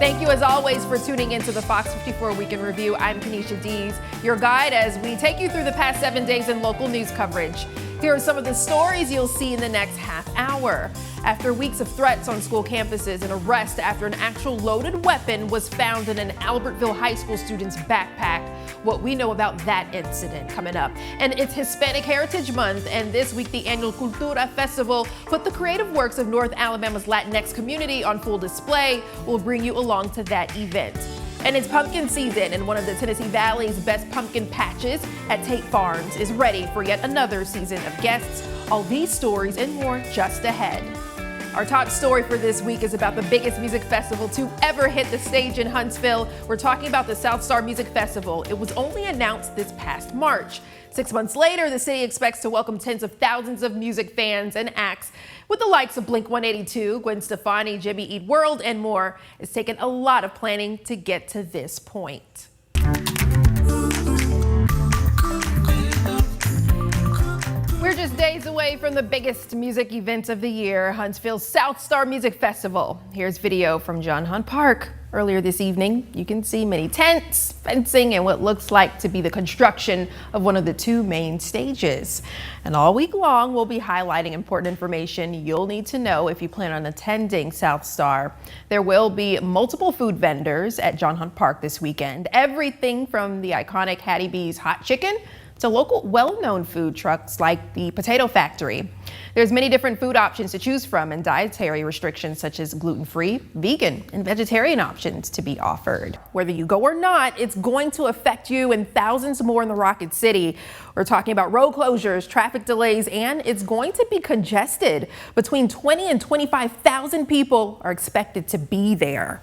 Thank you as always for tuning into the Fox 54 Weekend Review. I'm Kanisha Dees, your guide as we take you through the past 7 days in local news coverage. Here are some of the stories you'll see in the next half hour. After weeks of threats on school campuses, an arrest after an actual loaded weapon was found in an Albertville high school student's backpack. What we know about that incident coming up. And it's Hispanic Heritage Month, and this week the annual Cultura Festival put the creative works of North Alabama's Latinx community on full display. We'll bring you along to that event. And it's pumpkin season, and one of the Tennessee Valley's best pumpkin patches at Tate Farms is ready for yet another season of guests. All these stories and more just ahead. Our top story for this week is about the biggest music festival to ever hit the stage in Huntsville. We're talking about the South Star Music Festival. It was only announced this past March. 6 months later, the city expects to welcome tens of thousands of music fans and acts with the likes of Blink-182, Gwen Stefani, Jimmy Eat World, and more. It's taken a lot of planning to get to this point. We're just days away from the biggest music event of the year, Huntsville's South Star Music Festival. Here's video from John Hunt Park. Earlier this evening, you can see many tents, fencing, and what looks like to be the construction of one of the two main stages. And all week long, we'll be highlighting important information you'll need to know if you plan on attending South Star. There will be multiple food vendors at John Hunt Park this weekend. Everything from the iconic Hattie B's hot chicken to local well-known food trucks like the Potato Factory. There's many different food options to choose from and dietary restrictions such as gluten-free, vegan, and vegetarian options to be offered. Whether you go or not, it's going to affect you and thousands more in the Rocket City. We're talking about road closures, traffic delays, and it's going to be congested. Between 20 and 25,000 people are expected to be there.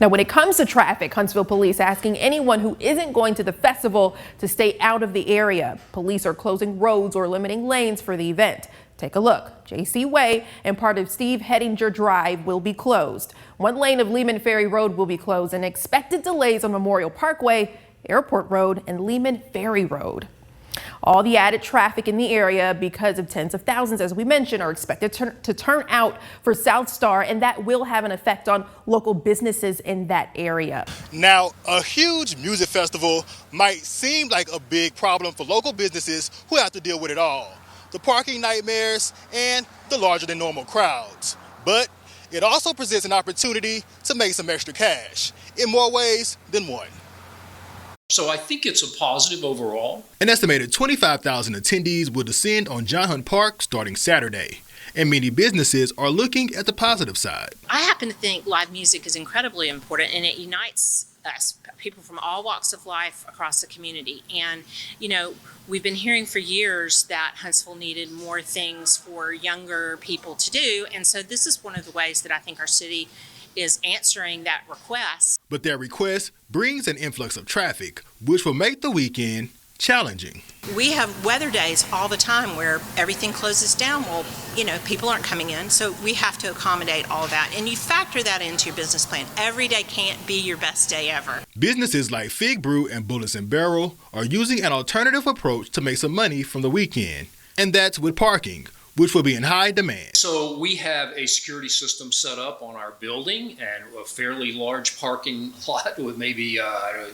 Now, when it comes to traffic, Huntsville police asking anyone who isn't going to the festival to stay out of the area. Police are closing roads or limiting lanes for the event. Take a look. J.C. Way and part of Steve Hettinger Drive will be closed. One lane of Lehman Ferry Road will be closed, and expected delays on Memorial Parkway, Airport Road, and Lehman Ferry Road. All the added traffic in the area, because of tens of thousands, as we mentioned, are expected to turn out for South Star, and that will have an effect on local businesses in that area. Now, a huge music festival might seem like a big problem for local businesses who have to deal with it all. The parking nightmares and the larger than normal crowds. But it also presents an opportunity to make some extra cash in more ways than one. So I think it's a positive overall. An estimated 25,000 attendees will descend on John Hunt Park starting Saturday, and many businesses are looking at the positive side. I happen to think live music is incredibly important, and it unites us, people from all walks of life across the community. And, you know, we've been hearing for years that Huntsville needed more things for younger people to do, and so this is one of the ways that I think our city is answering that request. But their request brings an influx of traffic, which will make the weekend challenging. We have weather days all the time where everything closes down. Well, you know, people aren't coming in, so we have to accommodate all of that. And you factor that into your business plan. Every day can't be your best day ever. Businesses like Fig Brew and Bullets and Barrel are using an alternative approach to make some money from the weekend, and that's with parking, which will be in high demand. So we have a security system set up on our building and a fairly large parking lot with maybe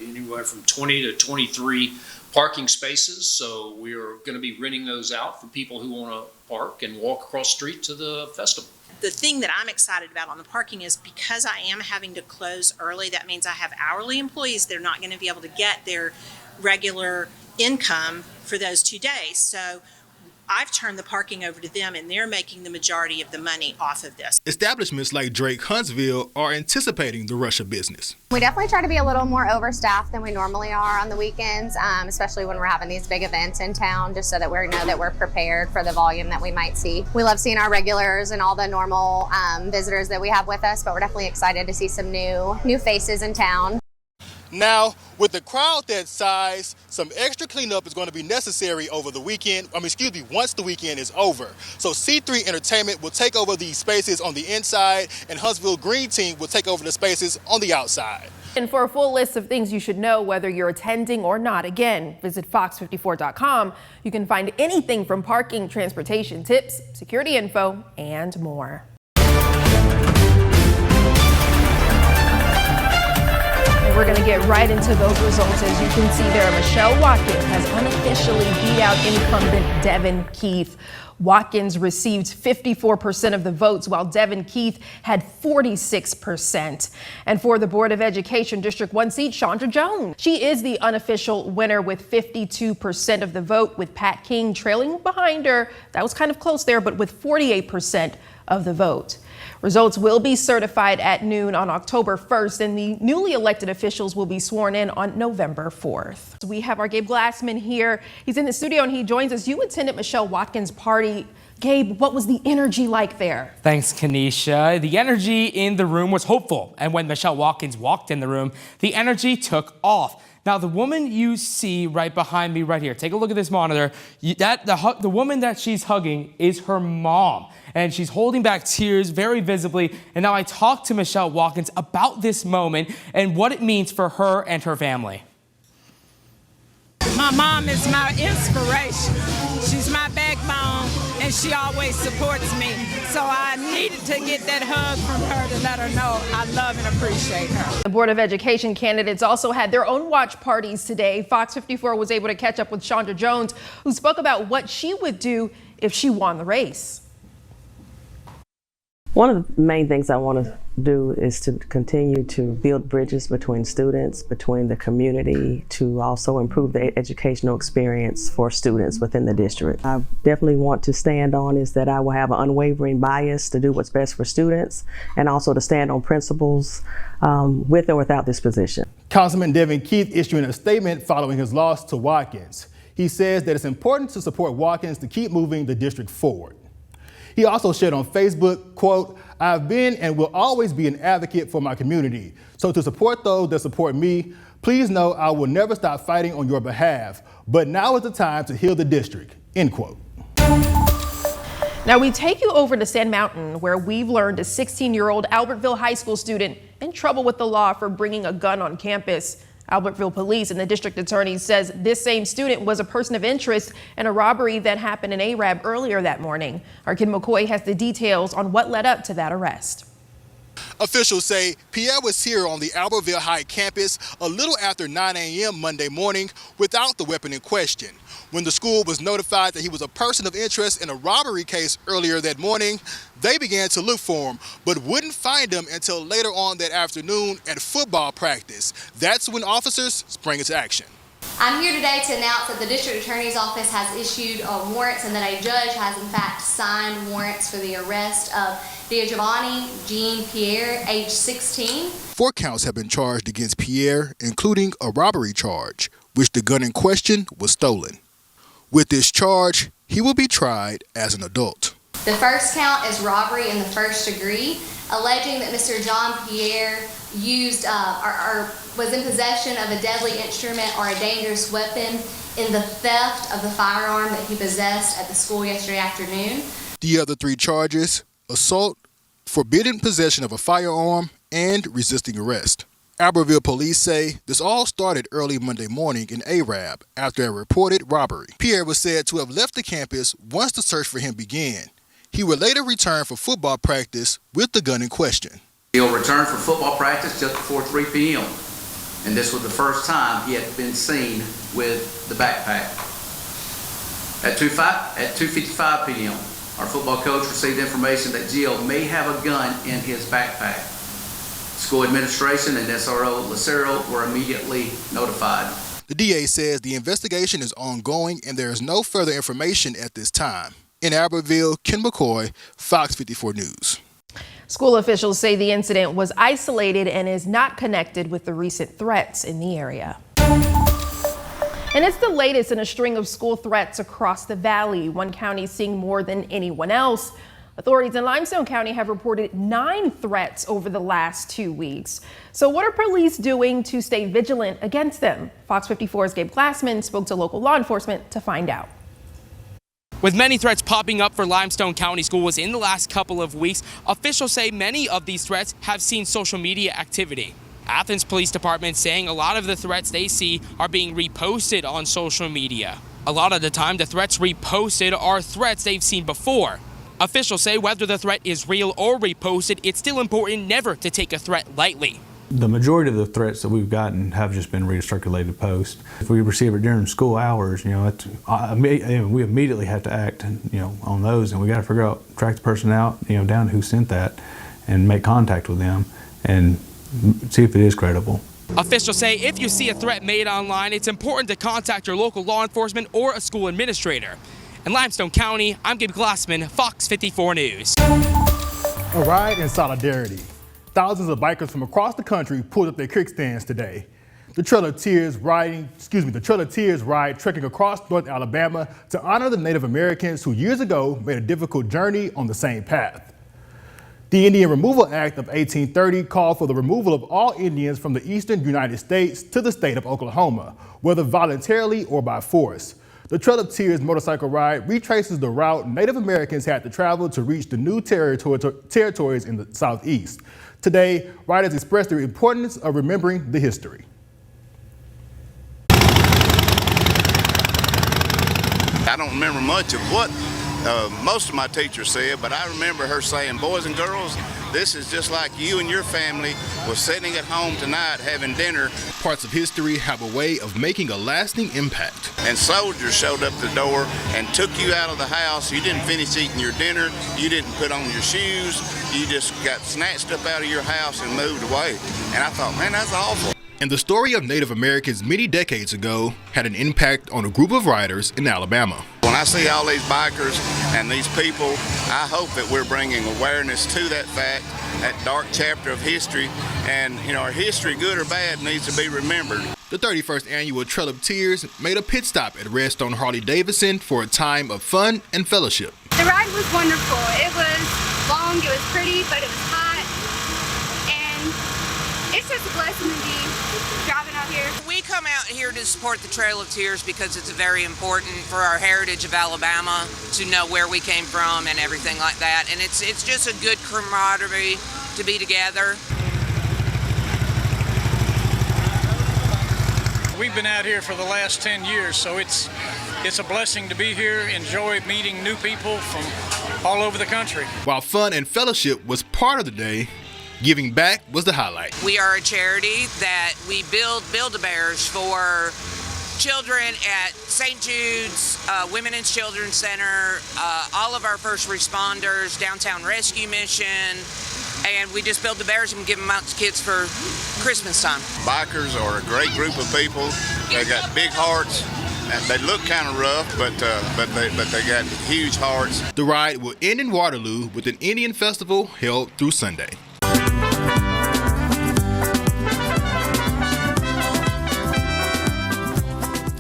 anywhere from 20 to 23 parking spaces. So we are going to be renting those out for people who want to park and walk across the street to the festival. The thing that I'm excited about on the parking is because I am having to close early, that means I have hourly employees. They're not going to be able to get their regular income for those 2 days. So I've turned the parking over to them, and they're making the majority of the money off of this. Establishments like Drake Huntsville are anticipating the rush of business. We definitely try to be a little more overstaffed than we normally are on the weekends, especially when we're having these big events in town, just so that we know that we're prepared for the volume that we might see. We love seeing our regulars and all the normal visitors that we have with us, but we're definitely excited to see some new faces in town. Now, with the crowd that size, some extra cleanup is going to be necessary over the weekend. Once the weekend is over. So C3 Entertainment will take over these spaces on the inside, and Huntsville Green Team will take over the spaces on the outside. And for a full list of things you should know whether you're attending or not, again, visit FOX54.com. You can find anything from parking, transportation tips, security info, and more. And we're going to get right into those results. As you can see there, Michelle Watkins has unofficially beat out incumbent Devin Keith. Watkins received 54% of the votes, while Devin Keith had 46%. And for the Board of Education District 1 seat, Chandra Jones. She is the unofficial winner with 52% of the vote, with Pat King trailing behind her. That was kind of close there, but with 48% of the vote. Results will be certified at noon on October 1st, and the newly elected officials will be sworn in on November 4th. We have our Gabe Glassman here. He's in the studio and he joins us. You attended Michelle Watkins' party. Gabe, what was the energy like there? Thanks, Kanisha. The energy in the room was hopeful, and when Michelle Watkins walked in the room, the energy took off. Now, the woman you see right behind me right here, take a look at this monitor. The woman that she's hugging is her mom, and she's holding back tears very visibly. And now I talked to Michelle Watkins about this moment and what it means for her and her family. My mom is my inspiration. She's my backbone, and she always supports me. So I needed to get that hug from her to let her know I love and appreciate her. The Board of Education candidates also had their own watch parties today. FOX54 was able to catch up with Chandra Jones, who spoke about what she would do if she won the race. One of the main things I want to do is to continue to build bridges between students, between the community, to also improve the educational experience for students within the district. I definitely want to stand on is that I will have an unwavering bias to do what's best for students, and also to stand on principles with or without this position. Councilman Devin Keith issuing a statement following his loss to Watkins. He says that it's important to support Watkins to keep moving the district forward. He also shared on Facebook, quote, "I've been and will always be an advocate for my community. So to support those that support me, please know I will never stop fighting on your behalf. But now is the time to heal the district," end quote. Now we take you over to Sand Mountain, where we've learned a 16-year-old Albertville High School student in trouble with the law for bringing a gun on campus. Albertville Police and the district attorney says this same student was a person of interest in a robbery that happened in Arab earlier that morning. Our Kim McCoy has the details on what led up to that arrest. Officials say Pierre was here on the Albertville High campus a little after 9 a.m. Monday morning without the weapon in question. When the school was notified that he was a person of interest in a robbery case earlier that morning, they began to look for him, but wouldn't find him until later on that afternoon at football practice. That's when officers sprang into action. I'm here today to announce that the District Attorney's Office has issued warrants and that a judge has in fact signed warrants for the arrest of Giovanni Jean Pierre, age 16. 4 counts have been charged against Pierre, including a robbery charge, which the gun in question was stolen. With this charge, he will be tried as an adult. The first count is robbery in the first degree, alleging that Mr. Jean Pierre used or was in possession of a deadly instrument or a dangerous weapon in the theft of the firearm that he possessed at the school yesterday afternoon. The other 3 charges: assault, forbidden possession of a firearm, and resisting arrest. Albertville police say this all started early Monday morning in Arab after a reported robbery. Pierre was said to have left the campus once the search for him began. He would later return for football practice with the gun in question. He'll return for football practice just before 3 p.m. And this was the first time he had been seen with the backpack. At 2:55 p.m., our football coach received information that Gio may have a gun in his backpack. School administration and SRO Lucero were immediately notified. The DA says the investigation is ongoing and there is no further information at this time. In Albertville, Ken McCoy, FOX54 News. School officials say the incident was isolated and is not connected with the recent threats in the area. And it's the latest in a string of school threats across the valley, one county seeing more than anyone else. Authorities in Limestone County have reported 9 threats over the last 2 weeks. So what are police doing to stay vigilant against them? Fox 54's Gabe Glassman spoke to local law enforcement to find out. With many threats popping up for Limestone County Schools in the last couple of weeks, officials say many of these threats have seen social media activity. Athens Police Department saying a lot of the threats they see are being reposted on social media. A lot of the time, the threats reposted are threats they've seen before. Officials say whether the threat is real or reposted, it's still important never to take a threat lightly. The majority of the threats that we've gotten have just been recirculated posts. If we receive it during school hours, we immediately have to act, on those, and we got to figure out, track the person out, down who sent that, and make contact with them and see if it is credible. Officials say if you see a threat made online, it's important to contact your local law enforcement or a school administrator. In Limestone County, I'm Gabe Glassman, Fox 54 News. A ride in solidarity. Thousands of bikers from across the country pulled up their kickstands today. The Trail of Tears ride trekking across North Alabama to honor the Native Americans who years ago made a difficult journey on the same path. The Indian Removal Act of 1830 called for the removal of all Indians from the eastern United States to the state of Oklahoma, whether voluntarily or by force. The Trail of Tears motorcycle ride retraces the route Native Americans had to travel to reach the new territories in the Southeast. Today, riders expressed the importance of remembering the history. I don't remember much of what most of my teachers said, but I remember her saying, boys and girls, this is just like you and your family was sitting at home tonight having dinner. Parts of history have a way of making a lasting impact. And soldiers showed up the door and took you out of the house. You didn't finish eating your dinner. You didn't put on your shoes. You just got snatched up out of your house and moved away. And I thought, man, that's awful. And the story of Native Americans many decades ago had an impact on a group of riders in Alabama. When I see all these bikers and these people, I hope that we're bringing awareness to that fact, that dark chapter of history. And, our history, good or bad, needs to be remembered. The 31st annual Trail of Tears made a pit stop at Redstone Harley-Davidson for a time of fun and fellowship. The ride was wonderful. It was long, it was pretty, but it was hot. And it's just a blessing to be driving out here. We come out here to support the Trail of Tears because it's very important for our heritage of Alabama to know where we came from and everything like that. And it's just a good camaraderie to be together. We've been out here for the last 10 years, so it's a blessing to be here, enjoy meeting new people from all over the country. While fun and fellowship was part of the day, giving back was the highlight. We are a charity that we build Build-A-Bears for children at St. Jude's, Women and Children's Center, all of our first responders, Downtown Rescue Mission, and we just build the bears and give them out to kids for Christmas time. Bikers are a great group of people. They got big hearts. And they look kind of rough, but they got huge hearts. The ride will end in Waterloo with an Indian festival held through Sunday.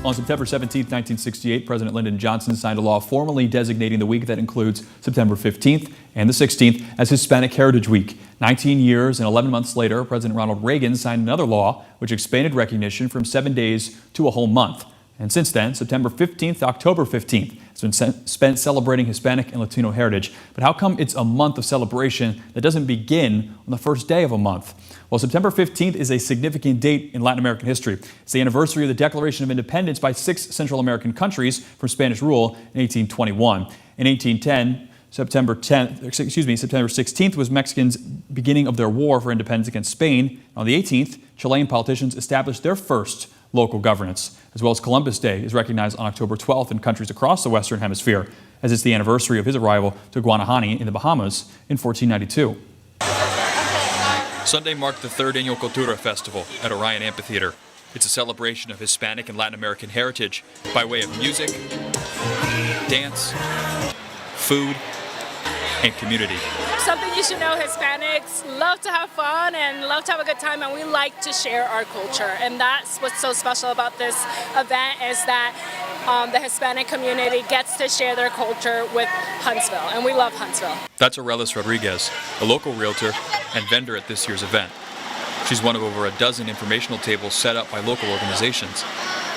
On September 17, 1968, President Lyndon Johnson signed a law formally designating the week that includes September 15th and the 16th as Hispanic Heritage Week. 19 years and 11 months later, President Ronald Reagan signed another law which expanded recognition from 7 days to a whole month. And since then, September 15th to October 15th has been spent celebrating Hispanic and Latino heritage. But how come it's a month of celebration that doesn't begin on the first day of a month? Well, September 15th is a significant date in Latin American history. It's the anniversary of the Declaration of Independence by 6 Central American countries from Spanish rule in 1821. In 1810, September 16th was Mexicans' beginning of their war for independence against Spain. On the 18th, Chilean politicians established their first local governance, as well as Columbus Day is recognized on October 12th in countries across the Western Hemisphere, as it's the anniversary of his arrival to Guanahani in the Bahamas in 1492. Sunday marked the third annual Cultura Festival at Orion Amphitheater. It's a celebration of Hispanic and Latin American heritage by way of music, dance, food, and community. Something you should know, Hispanics love to have fun and love to have a good time, and we like to share our culture. And that's what's so special about this event, is that the Hispanic community gets to share their culture with Huntsville, and we love Huntsville. That's Aurelis Rodriguez, a local realtor and vendor at this year's event. She's one of over a dozen informational tables set up by local organizations.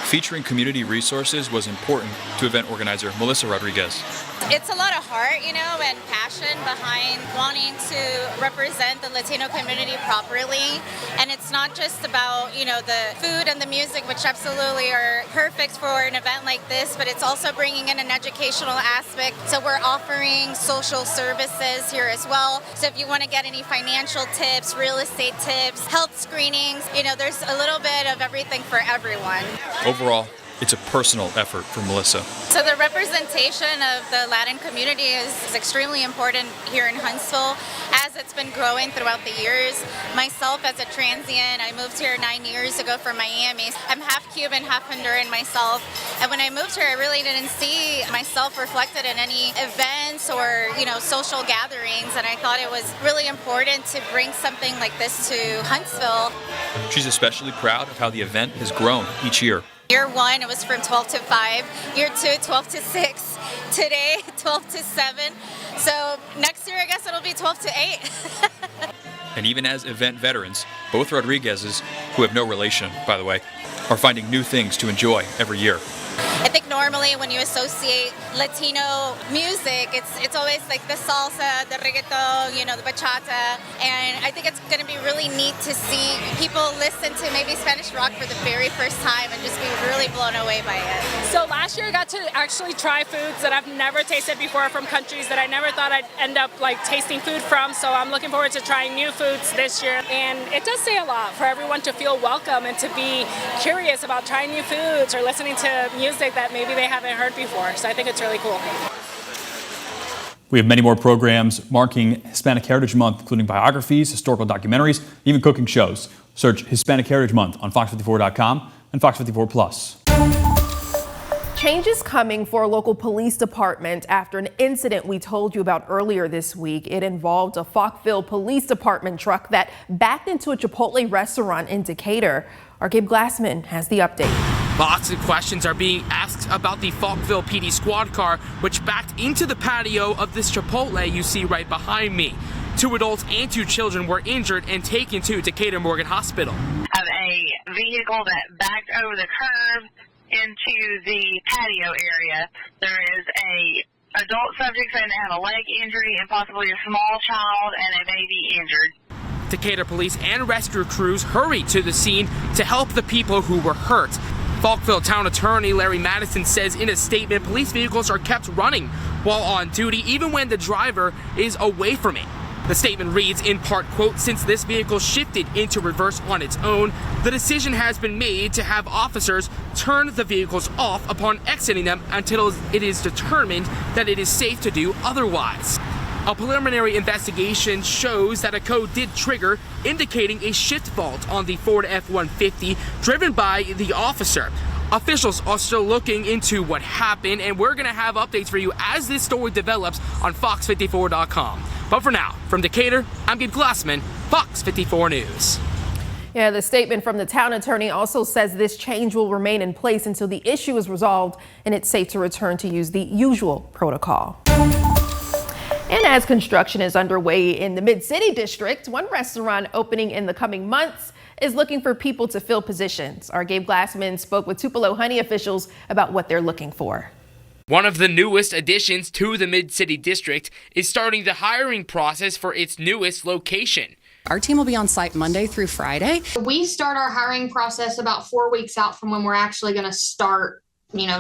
Featuring community resources was important to event organizer Melissa Rodriguez. It's a lot of heart, and passion behind wanting to represent the Latino community properly. And it's not just about, the food and the music, which absolutely are perfect for an event like this, but it's also bringing in an educational aspect. So we're offering social services here as well. So if you want to get any financial tips, real estate tips, health screenings, there's a little bit of everything for everyone. Overall, it's a personal effort for Melissa. So the representation of the Latin community is extremely important here in Huntsville as it's been growing throughout the years. Myself as a transient, I moved here 9 years ago from Miami. I'm half Cuban, half Honduran myself. And when I moved here, I really didn't see myself reflected in any events or, social gatherings. And I thought it was really important to bring something like this to Huntsville. She's especially proud of how the event has grown each year. Year 1, it was from 12 to 5. Year 2, 12 to 6. Today, 12 to 7. So next year, I guess it'll be 12 to 8. And even as event veterans, both Rodriguez's, who have no relation, by the way, are finding new things to enjoy every year. I think normally when you associate Latino music, it's always like the salsa, the reggaeton, the bachata. And I think it's going to be really neat to see people listen to maybe Spanish rock for the very first time and just be really blown away by it. So last year I got to actually try foods that I've never tasted before from countries that I never thought I'd end up tasting food from. So I'm looking forward to trying new foods this year. And it does say a lot for everyone to feel welcome and to be curious about trying new foods or listening to music that maybe they haven't heard before. So I think it's really cool. We have many more programs marking Hispanic Heritage Month, including biographies, historical documentaries, even cooking shows. Search Hispanic Heritage Month on Fox54.com and Fox 54 Plus. Change is coming for a local police department after an incident we told you about earlier this week. It involved a Falkville Police Department truck that backed into a Chipotle restaurant in Decatur. Our Gabe Glassman has the update. Lots of questions are being asked about the Falkville PD squad car, which backed into the patio of this Chipotle you see right behind me. 2 adults and 2 children were injured and taken to Decatur Morgan Hospital. Of a vehicle that backed over the curb into the patio area. There is a adult subject saying they have a leg injury and possibly a small child and a baby injured. Decatur police and rescue crews hurried to the scene to help the people who were hurt. Falkville Town Attorney Larry Madison says in a statement, police vehicles are kept running while on duty, even when the driver is away from it. The statement reads in part, quote, since this vehicle shifted into reverse on its own, the decision has been made to have officers turn the vehicles off upon exiting them until it is determined that it is safe to do otherwise. A preliminary investigation shows that a code did trigger, indicating a shift fault on the Ford F-150 driven by the officer. Officials are still looking into what happened, and we're going to have updates for you as this story develops on Fox54.com. But for now, from Decatur, I'm Gabe Glassman, Fox 54 News. Yeah, the statement from the town attorney also says this change will remain in place until the issue is resolved and it's safe to return to use the usual protocol. And as construction is underway in the Mid-City District, one restaurant opening in the coming months is looking for people to fill positions. Our Gabe Glassman spoke with Tupelo Honey officials about what they're looking for. One of the newest additions to the Mid-City District is starting the hiring process for its newest location. Our team will be on site Monday through Friday. We start our hiring process about 4 weeks out from when we're actually going to start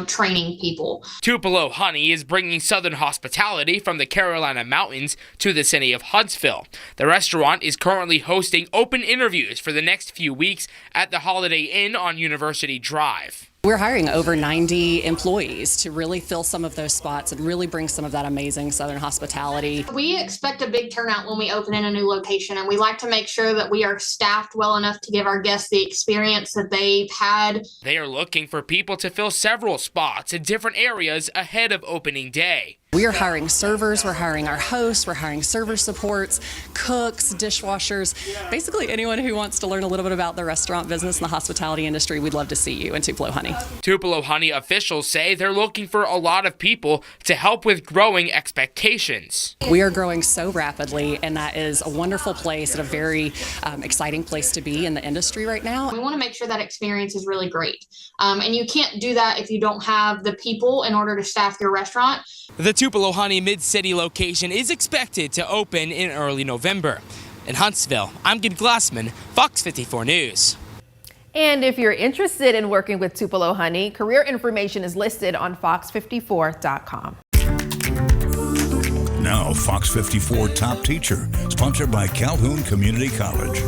training people. Tupelo Honey is bringing Southern hospitality from the Carolina Mountains to the city of Huntsville. The restaurant is currently hosting open interviews for the next few weeks at the Holiday Inn on University Drive. We're hiring over 90 employees to really fill some of those spots and really bring some of that amazing Southern hospitality. We expect a big turnout when we open in a new location, and we like to make sure that we are staffed well enough to give our guests the experience that they've had. They are looking for people to fill several spots in different areas ahead of opening day. We are hiring servers, we're hiring our hosts, we're hiring server supports, cooks, dishwashers, basically anyone who wants to learn a little bit about the restaurant business and the hospitality industry. We'd love to see you in Tupelo Honey. Tupelo Honey officials say they're looking for a lot of people to help with growing expectations. We are growing so rapidly, and that is a wonderful place and a very exciting place to be in the industry right now. We want to make sure that experience is really great. And you can't do that if you don't have the people in order to staff your restaurant. The Tupelo Honey Mid-City location is expected to open in early November. In Huntsville, I'm Gid Glassman, Fox 54 News. And if you're interested in working with Tupelo Honey, career information is listed on FOX54.com. Now, Fox 54 Top Teacher, sponsored by Calhoun Community College.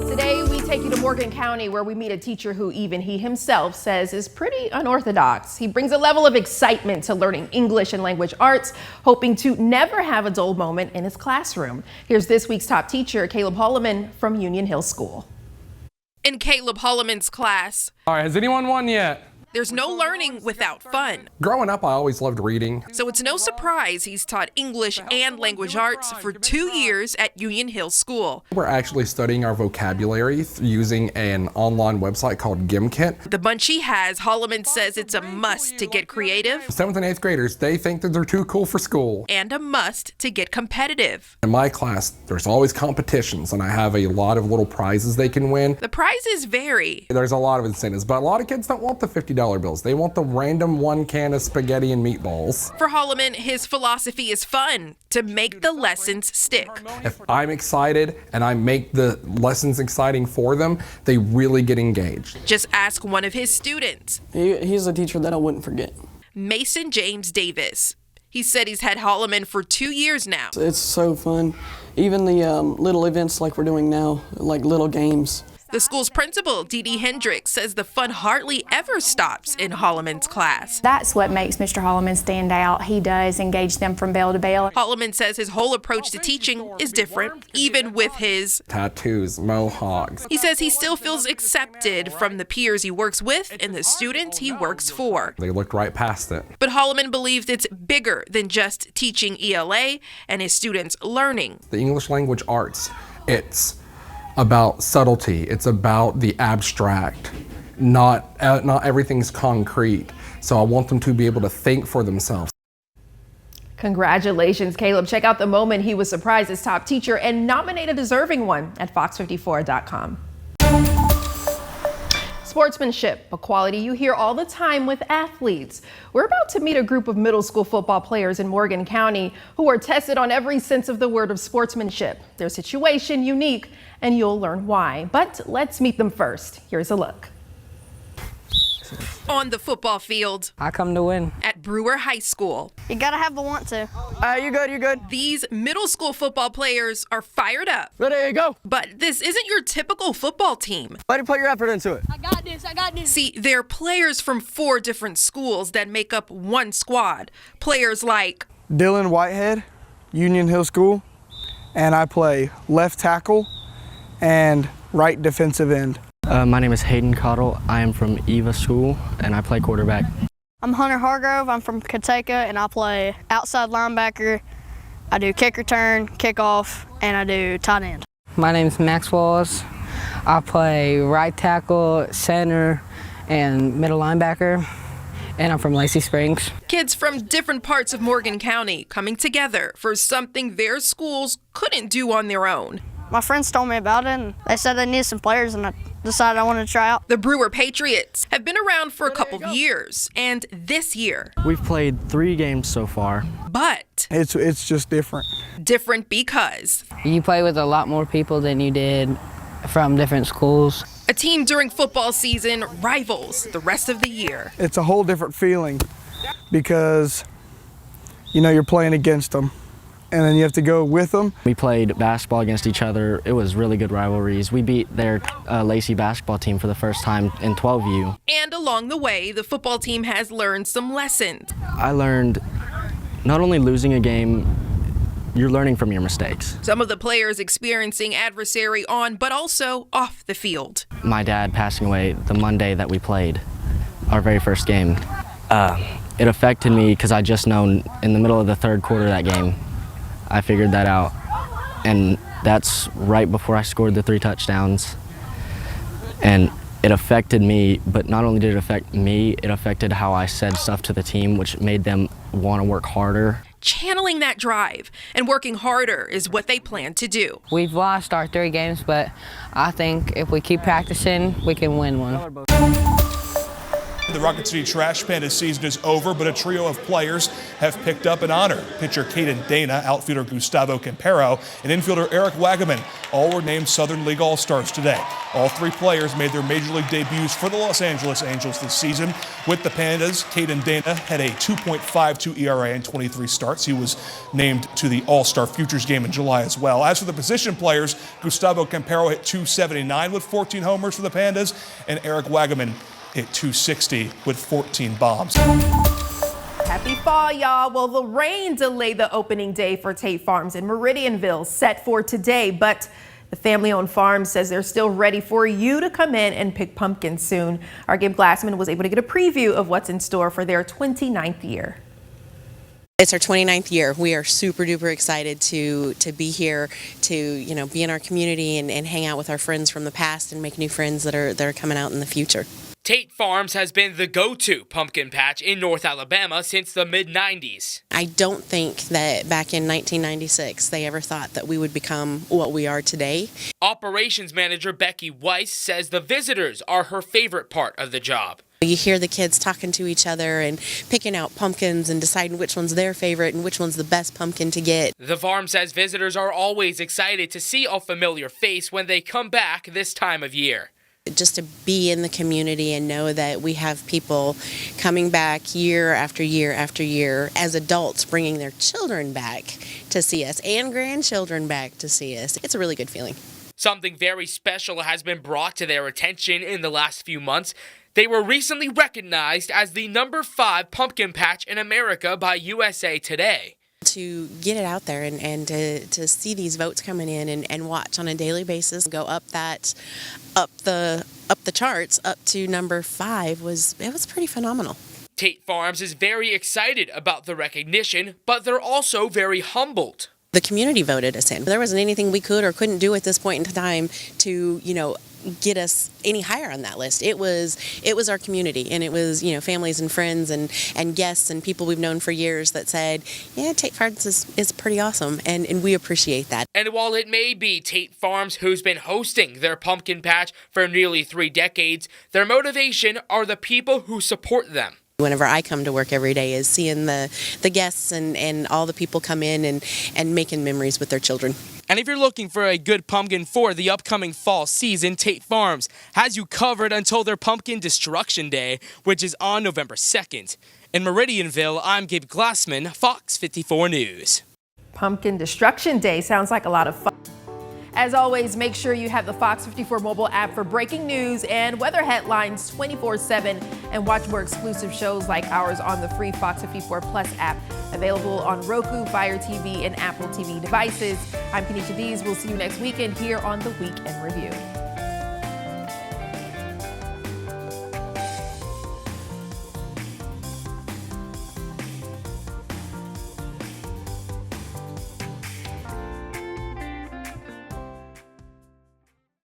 Today, we take you to Morgan County, where we meet a teacher who even he himself says is pretty unorthodox. He brings a level of excitement to learning English and language arts, hoping to never have a dull moment in his classroom. Here's this week's top teacher, Caleb Holloman from Union Hill School. In Caleb Holloman's class, all right, has anyone won yet? There's no learning without fun. Growing up, I always loved reading. So it's no surprise he's taught English and language arts for 2 years at Union Hill School. We're actually studying our vocabulary using an online website called GimKit. The bunch he has, Holloman says it's a must to get creative. 7th and 8th graders, they think that they're too cool for school. And a must to get competitive. In my class, there's always competitions, and I have a lot of little prizes they can win. The prizes vary. There's a lot of incentives, but a lot of kids don't want the $50 bills. They want the random 1 can of spaghetti and meatballs. For Holloman, his philosophy is fun, to make the lessons stick. If I'm excited and I make the lessons exciting for them, they really get engaged. Just ask one of his students. He's a teacher that I wouldn't forget. Mason James Davis. He said he's had Holloman for 2 years now. It's so fun. Even the little events like we're doing now, like little games. The school's principal, Dee Dee Hendricks, says the fun hardly ever stops in Holloman's class. That's what makes Mr. Holloman stand out. He does engage them from bell to bell. Holloman says his whole approach to teaching is different, even with his tattoos, mohawks. He says he still feels accepted from the peers he works with and the students he works for. They looked right past it. But Holloman believes it's bigger than just teaching ELA and his students learning. The English language arts, it's about subtlety. It's about the abstract. Not everything's concrete. So I want them to be able to think for themselves. Congratulations, Caleb. Check out the moment he was surprised as top teacher and nominated a deserving one at fox54.com. Sportsmanship, a quality you hear all the time with athletes. We're about to meet a group of middle school football players in Morgan County who are tested on every sense of the word of sportsmanship. Their situation unique, and you'll learn why. But let's meet them first. Here's a look. On the football field. I come to win. At Brewer High School. You gotta have the want to. You're good, you're good. These middle school football players are fired up. Ready, go. But this isn't your typical football team. Let you put your effort into it. I got this. See, they're players from 4 different schools that make up one squad. Players like Dylan Whitehead, Union Hill School, and I play left tackle and right defensive end. My name is Hayden Cottle. I am from Eva School, and I play quarterback. I'm Hunter Hargrove. I'm from Kateka, and I play outside linebacker. I do kick return, kickoff, and I do tight end. My name is Max Walls. I play right tackle, center, and middle linebacker, and I'm from Lacey Springs. Kids from different parts of Morgan County coming together for something their schools couldn't do on their own. My friends told me about it, and they said they needed some players, and I decided I wanted to try out. The Brewer Patriots have been around for a couple of years, and this year we've played 3 games so far. But it's just different. Different because you play with a lot more people than you did from different schools. A team during football season rivals the rest of the year. It's a whole different feeling because, you know, you're playing against them. And then you have to go with them. We played basketball against each other. It was really good rivalries. We beat their Lacey basketball team for the first time in 12U. And along the way, the football team has learned some lessons. I learned not only losing a game, you're learning from your mistakes. Some of the players experiencing adversary on, but also off the field. My dad passing away the Monday that we played, our very first game. It affected me because I just known in the middle of the 3rd quarter of that game, I figured that out, and that's right before I scored the 3 touchdowns. And it affected me, but not only did it affect me, it affected how I said stuff to the team, which made them want to work harder. Channeling that drive and working harder is what they plan to do. We've lost our 3 games, but I think if we keep practicing, we can win one. The Rocket City Trash Panda season is over, but a trio of players have picked up an honor. Pitcher Caden Dana, outfielder Gustavo Campero, and infielder Eric Wagaman all were named Southern League All-Stars today. All three players made their major league debuts for the Los Angeles Angels this season. With the Pandas, Caden Dana had a 2.52 ERA in 23 starts. He was named to the All-Star Futures game in July as well. As for the position players, Gustavo Campero hit 279 with 14 homers for the Pandas, and Eric Wagaman hit 260 with 14 bombs. Happy fall, y'all. Well, the rain delayed the opening day for Tate Farms in Meridianville, set for today, but the family-owned farm says they're still ready for you to come in and pick pumpkins soon. Our Gabe Glassman was able to get a preview of what's in store for their 29th year. It's our 29th year. We are super duper excited to be here, to be in our community and hang out with our friends from the past and make new friends that are coming out in the future. Tate Farms has been the go-to pumpkin patch in North Alabama since the mid-90s. I don't think that back in 1996 they ever thought that we would become what we are today. Operations manager Becky Weiss says the visitors are her favorite part of the job. You hear the kids talking to each other and picking out pumpkins and deciding which one's their favorite and which one's the best pumpkin to get. The farm says visitors are always excited to see a familiar face when they come back this time of year. Just to be in the community and know that we have people coming back year after year after year as adults, bringing their children back to see us and grandchildren back to see us. It's a really good feeling. Something very special has been brought to their attention in the last few months. They were recently recognized as the #5 pumpkin patch in America by USA Today. To get it out there and to see these votes coming in and watch on a daily basis go up the charts up to #5 was pretty phenomenal. Tate Farms is very excited about the recognition, but they're also very humbled. The community voted us in. There wasn't anything we could or couldn't do at this point in time to, get us any higher on that list. It was our community, and it was, families and friends and guests and people we've known for years that said, yeah, Tate Farms is pretty awesome, and we appreciate that. And while it may be Tate Farms who's been hosting their pumpkin patch for nearly 3 decades, their motivation are the people who support them. Whenever I come to work every day is seeing the guests and all the people come in and making memories with their children. And if you're looking for a good pumpkin for the upcoming fall season, Tate Farms has you covered until their Pumpkin Destruction Day, which is on November 2nd. In Meridianville, I'm Gabe Glassman, Fox 54 News. Pumpkin Destruction Day sounds like a lot of fun. As always, make sure you have the Fox 54 mobile app for breaking news and weather headlines 24/7, and watch more exclusive shows like ours on the free Fox 54 Plus app, available on Roku, Fire TV, and Apple TV devices. I'm Kenesha Dees. We'll see you next weekend here on the Weekend Review.